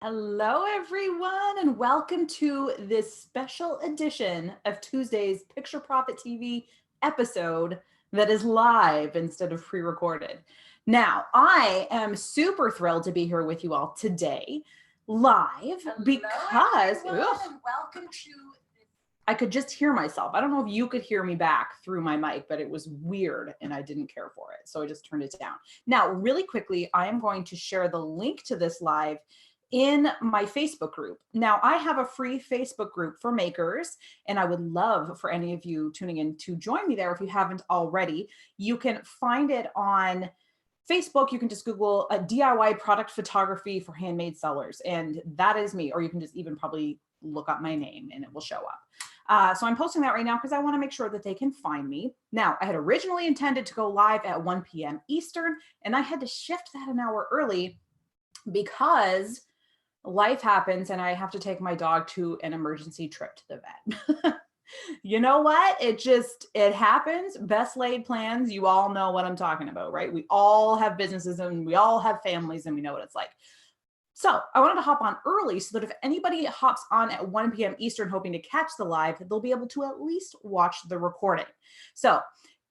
Hello, everyone, and welcome to this special edition of Tuesday's Picture Profit TV episode that is live instead of pre recorded. Now, I am super thrilled to be here with you all today, live, because welcome to. I could just hear myself. I don't know if you could hear me back through my mic, but it was weird and I didn't care for it. So I just turned it down. Now, really quickly, I am going to share the link to this live in my Facebook group. Now, I have a free Facebook group for makers, and I would love for any of you tuning in to join me there if you haven't already. You can find it on Facebook. You can just Google a DIY product photography for handmade sellers, and that is me. Or you can just even probably look up my name and it will show up. So I'm posting that right now because I want to make sure that they can find me. Now, I had originally intended to go live at 1 p.m. Eastern, and I had to shift that an hour early because life happens and I have to take my dog to an emergency trip to the vet. You know what? It happens. Best laid plans. You all know what I'm talking about, right? We all have businesses and we all have families and we know what it's like. So I wanted to hop on early so that if anybody hops on at 1 p.m. Eastern hoping to catch the live, they'll be able to at least watch the recording. So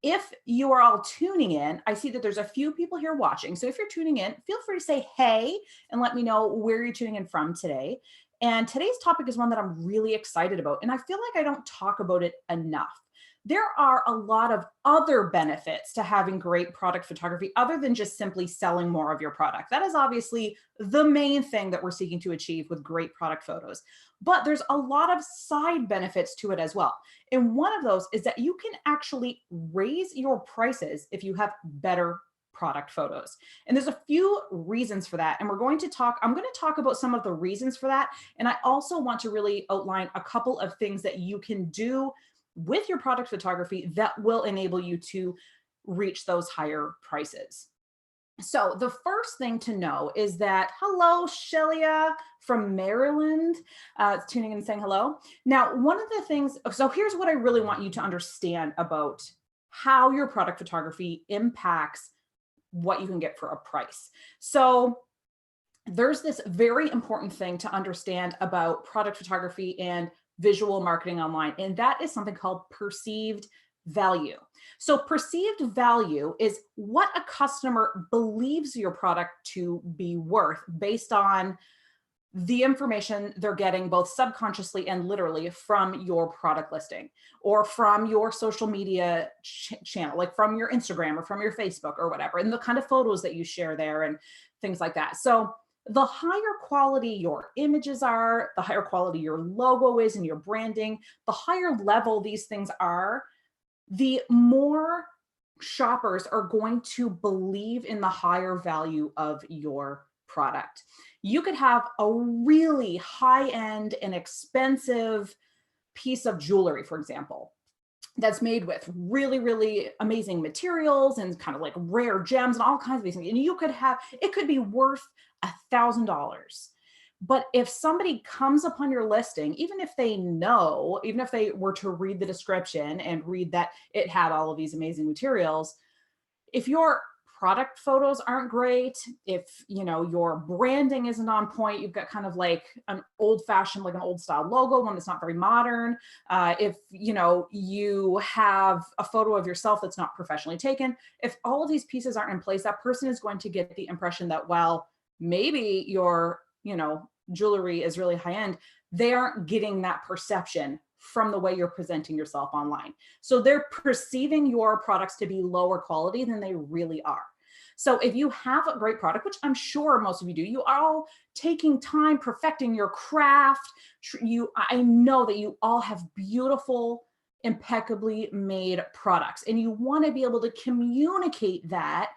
if you are all tuning in, I see that there's a few people here watching. So if you're tuning in, feel free to say hey and let me know where you're tuning in from today. And today's topic is one that I'm really excited about. And I feel like I don't talk about it enough. There are a lot of other benefits to having great product photography other than just simply selling more of your product. That is obviously the main thing that we're seeking to achieve with great product photos. But there's a lot of side benefits to it as well. And one of those is that you can actually raise your prices if you have better product photos. And there's a few reasons for that. And I'm going to talk about some of the reasons for that. And I also want to really outline a couple of things that you can do with your product photography that will enable you to reach those higher prices. So the first thing to know is that, hello, Shelia from Maryland, tuning in and saying hello. Now, one of the things, so here's what I really want you to understand about how your product photography impacts what you can get for a price. So there's this very important thing to understand about product photography and visual marketing online, and that is something called perceived value. So perceived value is what a customer believes your product to be worth based on the information they're getting both subconsciously and literally from your product listing or from your social media channel, like from your Instagram or from your Facebook or whatever, and the kind of photos that you share there and things like that. So the higher quality your images are, the higher quality your logo is and your branding, the higher level these things are, the more shoppers are going to believe in the higher value of your product. You could have a really high end and expensive piece of jewelry, for example, that's made with really, really amazing materials and kind of like rare gems and all kinds of these things. And it could be worth $1,000. But if somebody comes upon your listing, even if they were to read the description and read that it had all of these amazing materials, if your product photos aren't great, if your branding isn't on point, you've got kind of like an old fashioned, like an old style logo, one that's not very modern. If you have a photo of yourself that's not professionally taken, if all of these pieces aren't in place, that person is going to get the impression that, well, maybe your jewelry is really high end. They aren't getting that perception from the way you're presenting yourself online. So they're perceiving your products to be lower quality than they really are. So if you have a great product, which I'm sure most of you do, you are all taking time perfecting your craft. I know that you all have beautiful, impeccably made products, and you want to be able to communicate that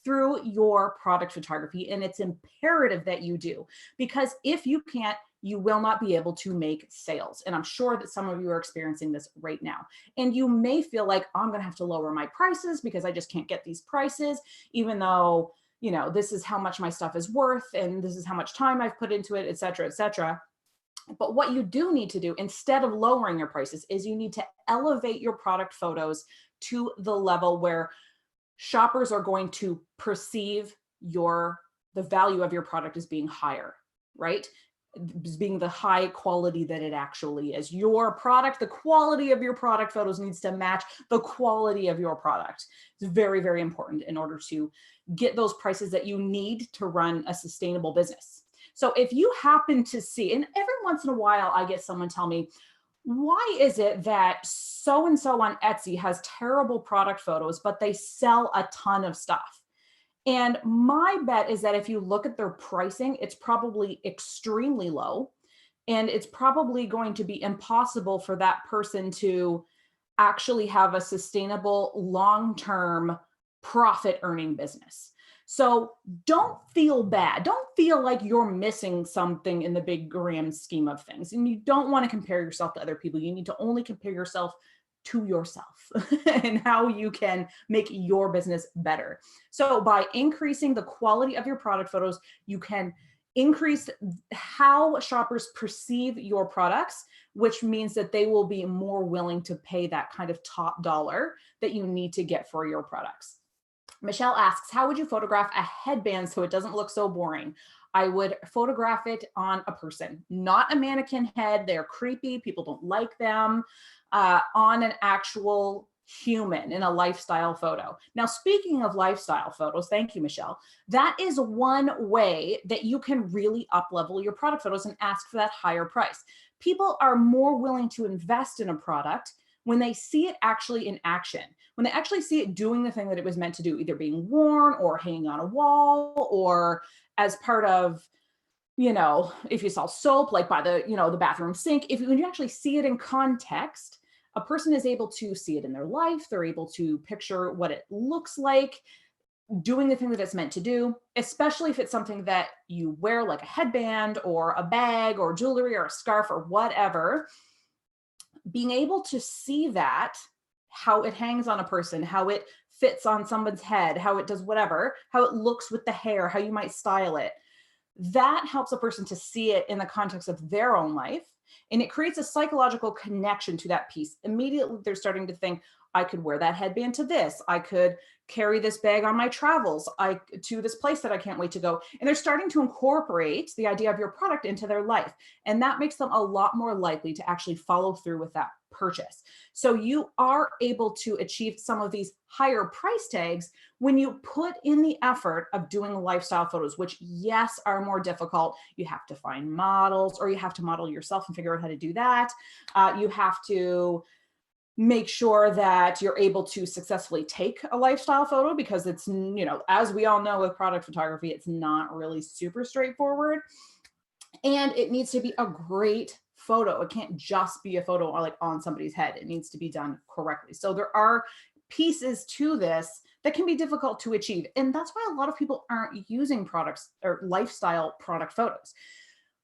through your product photography. And it's imperative that you do, because if you can't, you will not be able to make sales. And I'm sure that some of you are experiencing this right now. And you may feel like, oh, I'm going to have to lower my prices because I just can't get these prices, even though, this is how much my stuff is worth and this is how much time I've put into it, et cetera, et cetera. But what you do need to do instead of lowering your prices is you need to elevate your product photos to the level where shoppers are going to perceive the value of your product as being higher. right? Being the high quality that it actually is. Your product, the quality of your product photos needs to match the quality of your product. It's very, very important in order to get those prices that you need to run a sustainable business. So if you happen to see, and every once in a while I get someone tell me, why is it that so and so on Etsy has terrible product photos, but they sell a ton of stuff? And my bet is that if you look at their pricing, it's probably extremely low. And it's probably going to be impossible for that person to actually have a sustainable long-term profit earning business. So don't feel bad. Don't feel like you're missing something in the big grand scheme of things. And you don't want to compare yourself to other people. You need to only compare yourself to yourself and how you can make your business better. So by increasing the quality of your product photos, you can increase how shoppers perceive your products, which means that they will be more willing to pay that kind of top dollar that you need to get for your products. Michelle asks, how would you photograph a headband so it doesn't look so boring? I would photograph it on a person, not a mannequin head. They're creepy. People don't like them. On an actual human in a lifestyle photo. Now, speaking of lifestyle photos, thank you, Michelle. That is one way that you can really up-level your product photos and ask for that higher price. People are more willing to invest in a product when they see it actually in action, when they actually see it doing the thing that it was meant to do, either being worn or hanging on a wall or as part of, if you sell soap, like by the bathroom sink, when you actually see it in context, a person is able to see it in their life. They're able to picture what it looks like doing the thing that it's meant to do, especially if it's something that you wear, like a headband or a bag or jewelry or a scarf or whatever. Being able to see that, how it hangs on a person, how it fits on someone's head, how it does whatever, how it looks with the hair, how you might style it, that helps a person to see it in the context of their own life. And it creates a psychological connection to that piece. Immediately, they're starting to think, I could wear that headband to this. I could carry this bag on my travels to this place that I can't wait to go. And they're starting to incorporate the idea of your product into their life. And that makes them a lot more likely to actually follow through with that purchase. So you are able to achieve some of these higher price tags when you put in the effort of doing lifestyle photos, which, yes, are more difficult. You have to find models, or you have to model yourself and figure out how to do that. You have to make sure that you're able to successfully take a lifestyle photo, because it's, as we all know with product photography, it's not really super straightforward. And it needs to be a great photo. It can't just be a photo like on somebody's head. It needs to be done correctly. So there are pieces to this that can be difficult to achieve. And that's why a lot of people aren't using products or lifestyle product photos.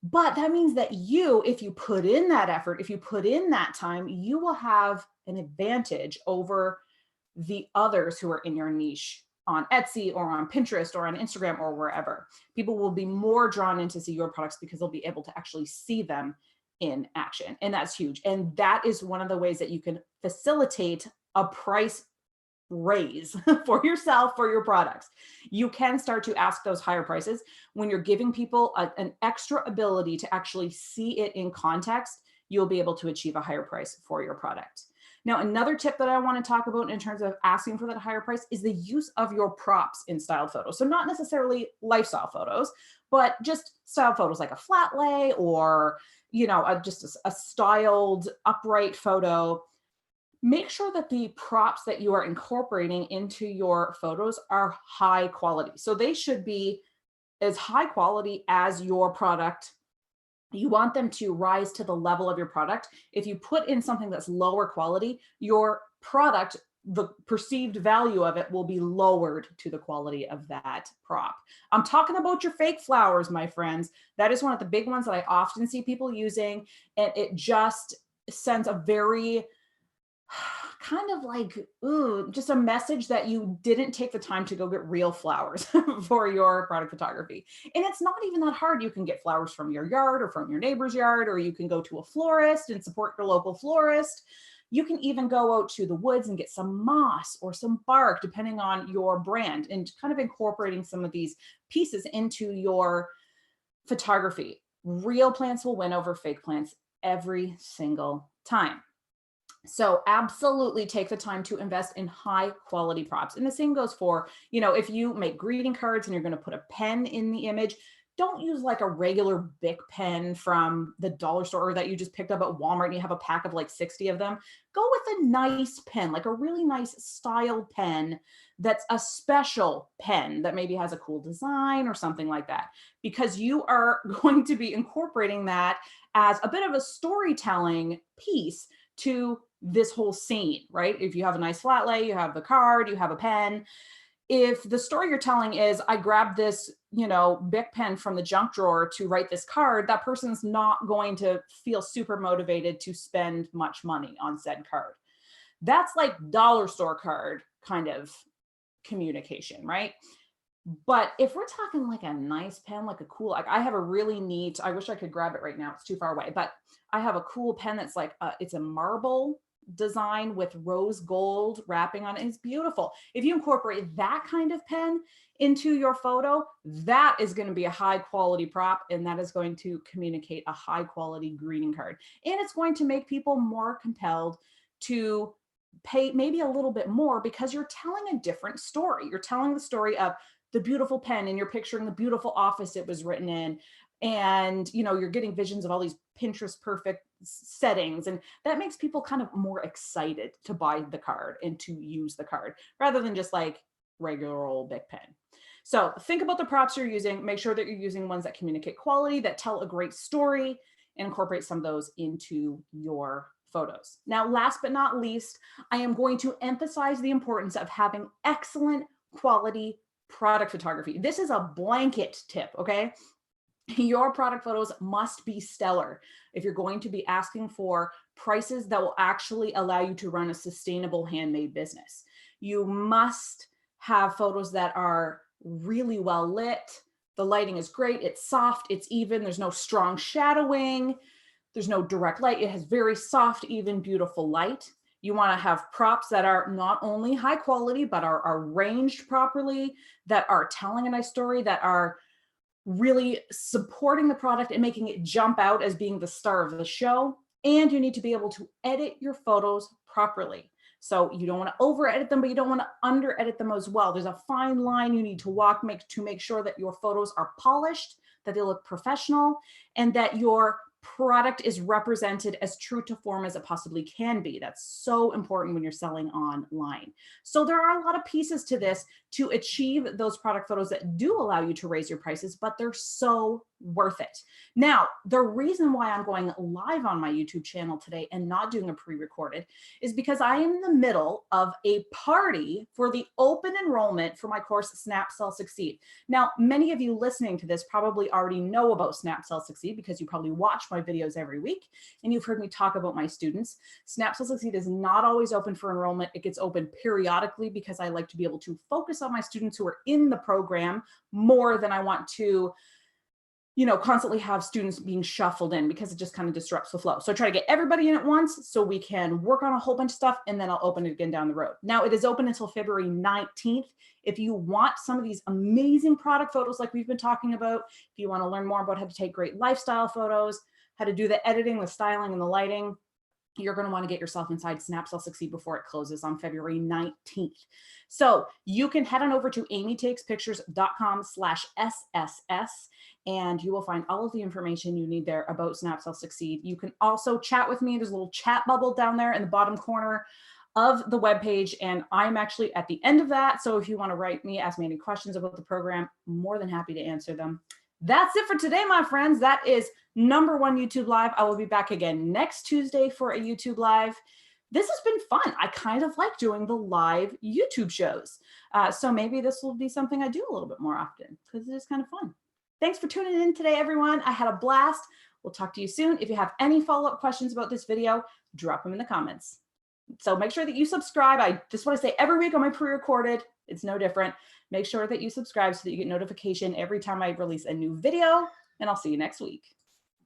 But that means that if you put in that effort, if you put in that time, you will have an advantage over the others who are in your niche on Etsy or on Pinterest or on Instagram or wherever. People will be more drawn in to see your products because they'll be able to actually see them in action. And that's huge. And that is one of the ways that you can facilitate a price raise for yourself, for your products. You can start to ask those higher prices when you're giving people an extra ability to actually see it in context. You'll be able to achieve a higher price for your product. Now, another tip that I want to talk about in terms of asking for that higher price is the use of your props in styled photos. So not necessarily lifestyle photos, but just style photos like a flat lay or, just a styled upright photo. Make sure that the props that you are incorporating into your photos are high quality. So they should be as high quality as your product. You want them to rise to the level of your product. If you put in something that's lower quality, your product, the perceived value of it, will be lowered to the quality of that prop. I'm talking about your fake flowers, my friends. That is one of the big ones that I often see people using, and it just sends a very kind of like, just a message that you didn't take the time to go get real flowers for your product photography. And it's not even that hard. You can get flowers from your yard or from your neighbor's yard, or you can go to a florist and support your local florist. You can even go out to the woods and get some moss or some bark, depending on your brand, and kind of incorporating some of these pieces into your photography. Real plants will win over fake plants every single time. So absolutely take the time to invest in high quality props. And the same goes for, if you make greeting cards and you're going to put a pen in the image, don't use like a regular Bic pen from the dollar store or that you just picked up at Walmart and you have a pack of like 60 of them. Go with a nice pen, like a really nice styled pen that's a special pen that maybe has a cool design or something like that, because you are going to be incorporating that as a bit of a storytelling piece to this whole scene, right? If you have a nice flat lay, you have the card, you have a pen. If the story you're telling is, I grabbed this, Bic pen from the junk drawer to write this card, that person's not going to feel super motivated to spend much money on said card. That's like dollar store card kind of communication, right? But if we're talking like a nice pen, like a cool, like I have a really neat, I wish I could grab it right now, it's too far away, but I have a cool pen that's like, it's a marble design with rose gold wrapping on it. It's beautiful. If you incorporate that kind of pen into your photo, that is going to be a high quality prop, and that is going to communicate a high quality greeting card. And it's going to make people more compelled to pay maybe a little bit more because you're telling a different story. You're telling the story of the beautiful pen and you're picturing the beautiful office it was written in. And, you're getting visions of all these Pinterest perfect settings. And that makes people kind of more excited to buy the card and to use the card rather than just like regular old Bic pen. So think about the props you're using. Make sure that you're using ones that communicate quality, that tell a great story, and incorporate some of those into your photos. Now, last but not least, I am going to emphasize the importance of having excellent quality product photography. This is a blanket tip, okay? Your product photos must be stellar if you're going to be asking for prices that will actually allow you to run a sustainable handmade business. You must have photos that are really well lit. The lighting is great. It's soft. It's even. There's no strong shadowing. There's no direct light. It has very soft, even, beautiful light. You want to have props that are not only high quality, but are arranged properly, that are telling a nice story, that are really supporting the product and making it jump out as being the star of the show. And you need to be able to edit your photos properly. So you don't want to over edit them, but you don't want to under edit them as well. There's a fine line you need to walk to make sure that your photos are polished, that they look professional, and that your product is represented as true to form as it possibly can be. That's so important when you're selling online. So there are a lot of pieces to this to achieve those product photos that do allow you to raise your prices, but they're so worth it. Now, the reason why I'm going live on my YouTube channel today and not doing a pre-recorded is because I am in the middle of a party for the open enrollment for my course, Snap, Sell, Succeed. Now, many of you listening to this probably already know about Snap, Sell, Succeed because you probably watch my videos every week and you've heard me talk about my students. Snap, Sell, Succeed is not always open for enrollment. It gets open periodically because I like to be able to focus on my students who are in the program more than I want to constantly have students being shuffled in because it just kind of disrupts the flow. So I try to get everybody in at once so we can work on a whole bunch of stuff, and then I'll open it again down the road. Now, it is open until February 19th. If you want some of these amazing product photos like we've been talking about, if you want to learn more about how to take great lifestyle photos, how to do the editing, the styling, and the lighting, you're going to want to get yourself inside Snap, Sell, Succeed before it closes on February 19th. So you can head on over to amytakespictures.com/SSS and you will find all of the information you need there about Snap, Sell, Succeed. You can also chat with me. There's a little chat bubble down there in the bottom corner of the webpage, and I'm actually at the end of that. So if you want to write me, ask me any questions about the program, I'm more than happy to answer them. That's it for today, my friends. That is #1 YouTube Live. I will be back again next Tuesday for a YouTube Live. This has been fun. I kind of like doing the live YouTube shows. So maybe this will be something I do a little bit more often because it is kind of fun. Thanks for tuning in today, everyone. I had a blast. We'll talk to you soon. If you have any follow-up questions about this video, drop them in the comments. So make sure that you subscribe. This is what I say every week on my pre-recorded. It's no different. Make sure that you subscribe so that you get notification every time I release a new video, and I'll see you next week.